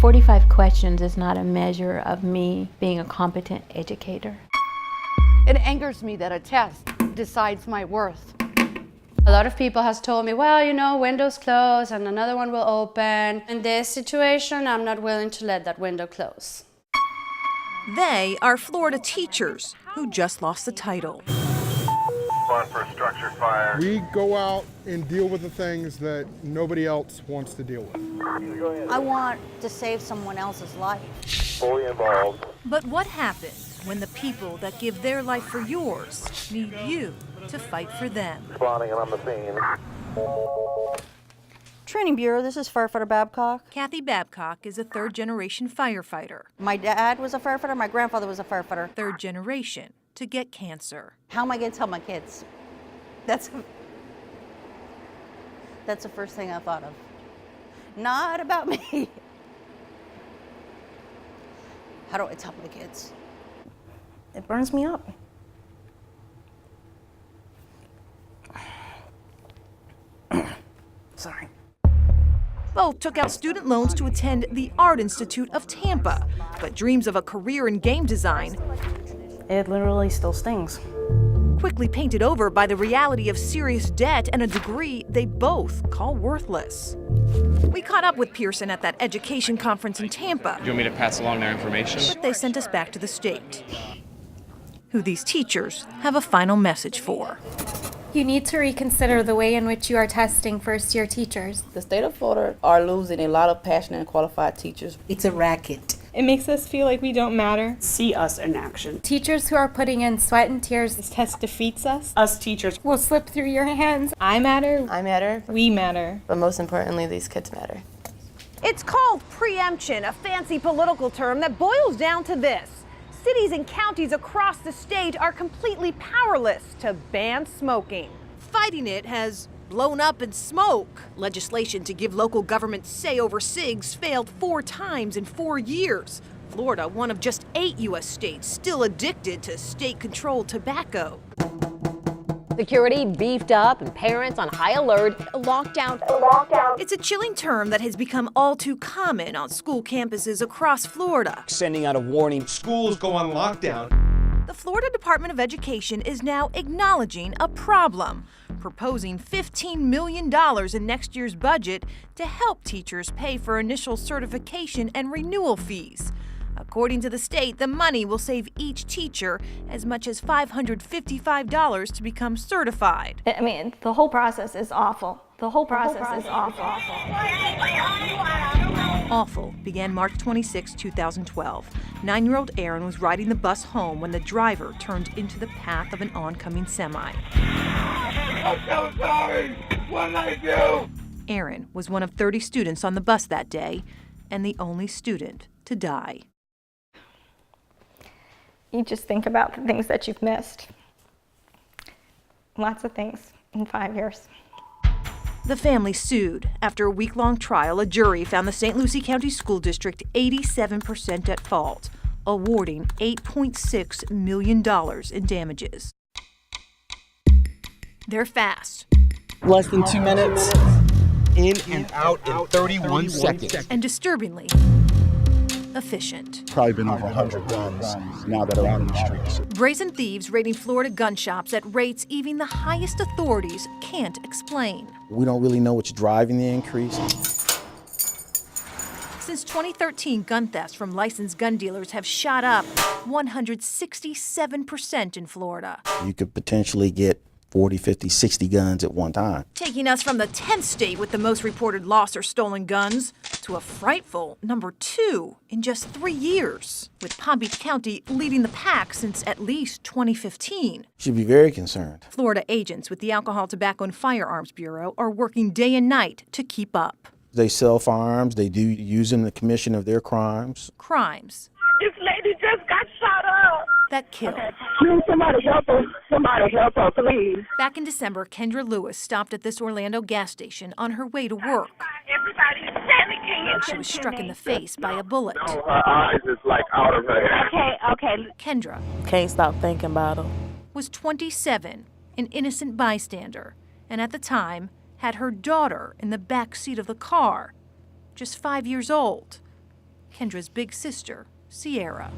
45 questions is not a measure of me being a competent educator. It angers me that a test decides my worth. A lot of people has told me, well, you know, window's closed and another one will open. In this situation, I'm not willing to let that window close. They are Florida teachers who just lost the title. On for a structured fire. We go out and deal with the things that nobody else wants to deal with. I want to save someone else's life. Fully involved. But what happens when the people that give their life for yours need you to fight for them? Spawning on the scene. Training Bureau, this is Firefighter Babcock. Kathy Babcock is a third-generation firefighter. My dad was a firefighter, my grandfather was a firefighter. Third generation to get cancer. How am I going to tell my kids? That's the first thing I thought of. Not about me. How do I tell my kids? It burns me up. Sorry. Both took out student loans to attend the Art Institute of Tampa, but dreams of a career in game design It literally still stings. quickly painted over by the reality of serious debt and a degree they both call worthless. We caught up with Pearson at that education conference in Tampa, Do you want me to pass along their information? but they sent us back to the state, who these teachers have a final message for. You need to reconsider the way in which you are testing first-year teachers. The state of Florida are losing a lot of passionate and qualified teachers. It's a racket. It makes us feel like we don't matter. See us in action. Teachers who are putting in sweat and tears. This test defeats us. Us teachers Will slip through your hands. I matter. I matter, We matter. but most importantly, these kids matter. It's called preemption, a fancy political term that boils down to this. Cities and counties across the state are completely powerless to ban smoking. Fighting it has blown up in smoke. Legislation to give local governments say over cigs failed 4 times in 4 years. Florida, one of just 8 U.S. states still addicted to state-controlled tobacco. Security beefed up and parents on high alert. Lockdown. It's a chilling term that has become all too common on school campuses across Florida. Sending out a warning. Schools go on lockdown. The Florida Department of Education is now acknowledging a problem, proposing $15 million in next year's budget to help teachers pay for initial certification and renewal fees. According to the state, the money will save each teacher as much as $555 to become certified. I mean, the whole process is awful. The whole process is awful. Awful began March 26, 2012. 9-year-old Aaron was riding the bus home when the driver turned into the path of an oncoming semi. I'm so sorry. What did I do? Aaron was one of 30 students on the bus that day and the only student to die. You just think about the things that you've missed. Lots of things in 5 years. The family sued. After a week-long trial, a jury found the St. Lucie County School District 87% at fault, awarding $8.6 million in damages. They're fast. less than 2 minutes. In and out in 31 seconds. And disturbingly efficient. Probably been over 100 guns now that are out in the streets. Brazen thieves raiding Florida gun shops at rates even the highest authorities can't explain. We don't really know what's driving the increase. Since 2013, gun thefts from licensed gun dealers have shot up 167% in Florida. You could potentially get 40, 50, 60 guns at one time. Taking us from the 10th state with the most reported loss or stolen guns to a frightful number 2 in just 3 years, with Palm Beach County leading the pack since at least 2015. Should be very concerned. Florida agents with the Alcohol, Tobacco, and Firearms Bureau are working day and night to keep up. They sell firearms. They do use them in the commission of their crimes. Crimes This lady just got shot up. that kill. Somebody help her. Somebody help her, please. Back in December, Kendra Lewis stopped at this Orlando gas station on her way to work. Everybody's panicking. She was struck in the face by a bullet. Her eyes is like out of her head. Okay. Kendra Can't stop thinking about them. was 27, an innocent bystander, and at the time had her daughter in the back seat of the car, just 5 years old. Kendra's big sister, Sierra.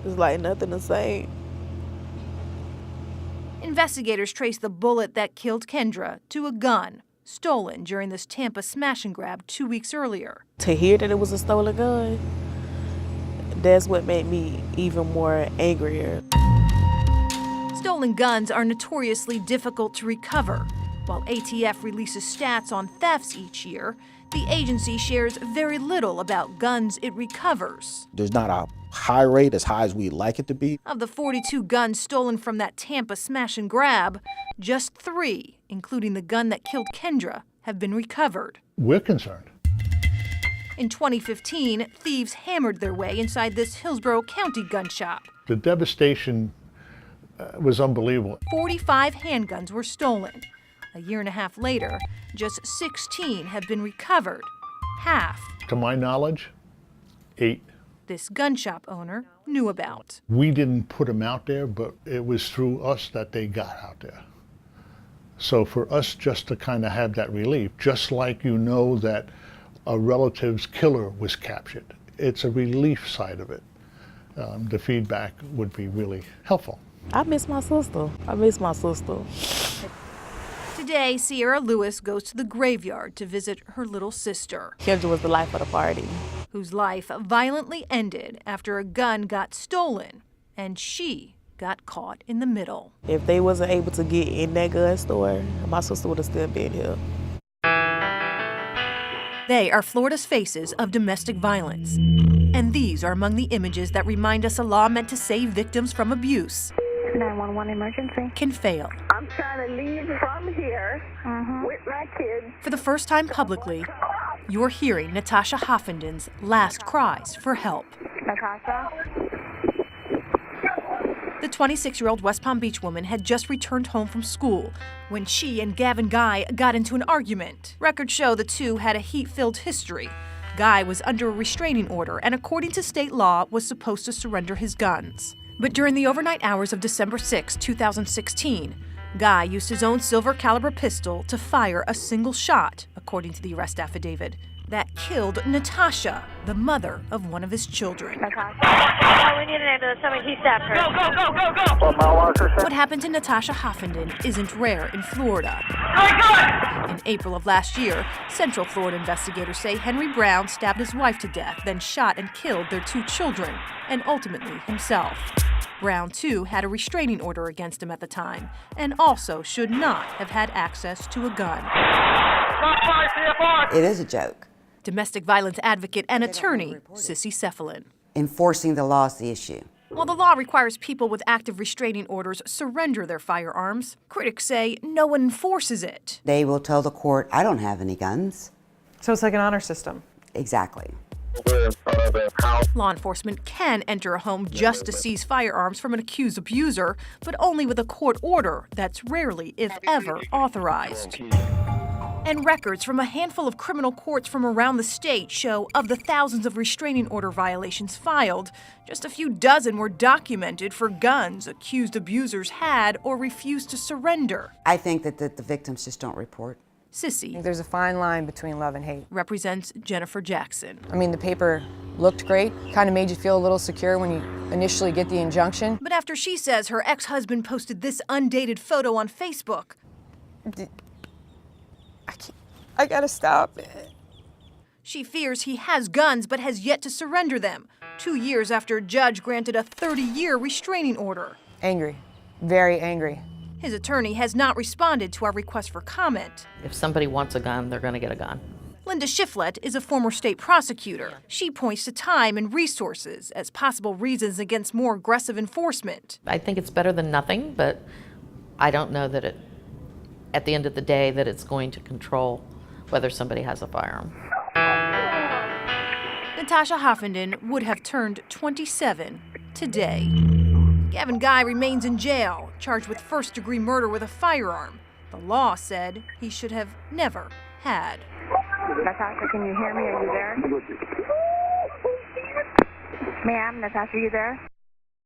It's like nothing the same. Investigators traced the bullet that killed Kendra to a gun stolen during this Tampa smash and grab 2 weeks earlier. To hear that it was a stolen gun, that's what made me even more angrier. Stolen guns are notoriously difficult to recover. While ATF releases stats on thefts each year, the agency shares very little about guns it recovers. There's not a high rate as high as we'd like it to be. Of the 42 guns stolen from that Tampa smash and grab, just 3, including the gun that killed Kendra, have been recovered. We're concerned. In 2015, thieves hammered their way inside this Hillsborough County gun shop. The devastation was unbelievable. 45 handguns were stolen. A year and a half later, just 16 have been recovered. Half, To my knowledge, 8. this gun shop owner knew about. We didn't put them out there, but it was through us that they got out there. So for us just to kind of have that relief, just like you know that a relative's killer was captured, it's a relief side of it. The feedback would be really helpful. I miss my sister. Today, Sierra Lewis goes to the graveyard to visit her little sister, Kendra was the life of the party. whose life violently ended after a gun got stolen and she got caught in the middle. If they wasn't able to get in that gun store, my sister would have still been here. They are Florida's faces of domestic violence. And these are among the images that remind us a law meant to save victims from abuse 911 emergency. can fail. I'm trying to leave from here with my kids. For the first time publicly, you're hearing Natasha Hoffenden's last cries for help. Natasha? The 26-year-old West Palm Beach woman had just returned home from school when she and Gavin Guy got into an argument. Records show the two had a heat-filled history. Guy was under a restraining order and, according to state law, was supposed to surrender his guns. But during the overnight hours of December 6, 2016, Guy used his own silver caliber pistol to fire a single shot, according to the arrest affidavit, that killed Natasha, the mother of one of his children. Natasha? We need an ambulance. Somebody, he stabbed her. Go! What happened to Natasha Hoffenden isn't rare in Florida. In April of last year, Central Florida investigators say Henry Brown stabbed his wife to death, then shot and killed their 2 children, and ultimately himself. Brown, too, had a restraining order against him at the time, and also should not have had access to a gun. It is a joke. Domestic violence advocate and attorney, Sissy Cephalin. Enforcing the law is the issue. While the law requires people with active restraining orders surrender their firearms, critics say no one enforces it. They will tell the court, I don't have any guns. So it's like an honor system. Exactly. Law enforcement can enter a home just to seize firearms from an accused abuser, but only with a court order that's rarely, if ever, authorized. And records from a handful of criminal courts from around the state show of the thousands of restraining order violations filed, just a few dozen were documented for guns accused abusers had or refused to surrender. I think that the victims just don't report. Sissy, There's a fine line between love and hate. represents Jennifer Jackson. I mean, the paper looked great, kind of made you feel a little secure when you initially get the injunction. But after she says her ex-husband posted this undated photo on Facebook, I gotta stop. she fears he has guns but has yet to surrender them, 2 years after a judge granted a 30-year restraining order. Angry, very angry. His attorney has not responded to our request for comment. If somebody wants a gun, they're going to get a gun. Linda Shiflett is a former state prosecutor. She points to time and resources as possible reasons against more aggressive enforcement. I think it's better than nothing, but I don't know that at the end of the day, that it's going to control whether somebody has a firearm. Natasha Hoffenden would have turned 27 today. Gavin Guy remains in jail, charged with first-degree murder with a firearm. The law said he should have never had. Natasha, can you hear me? Are you there? Ma'am, Natasha, are you there?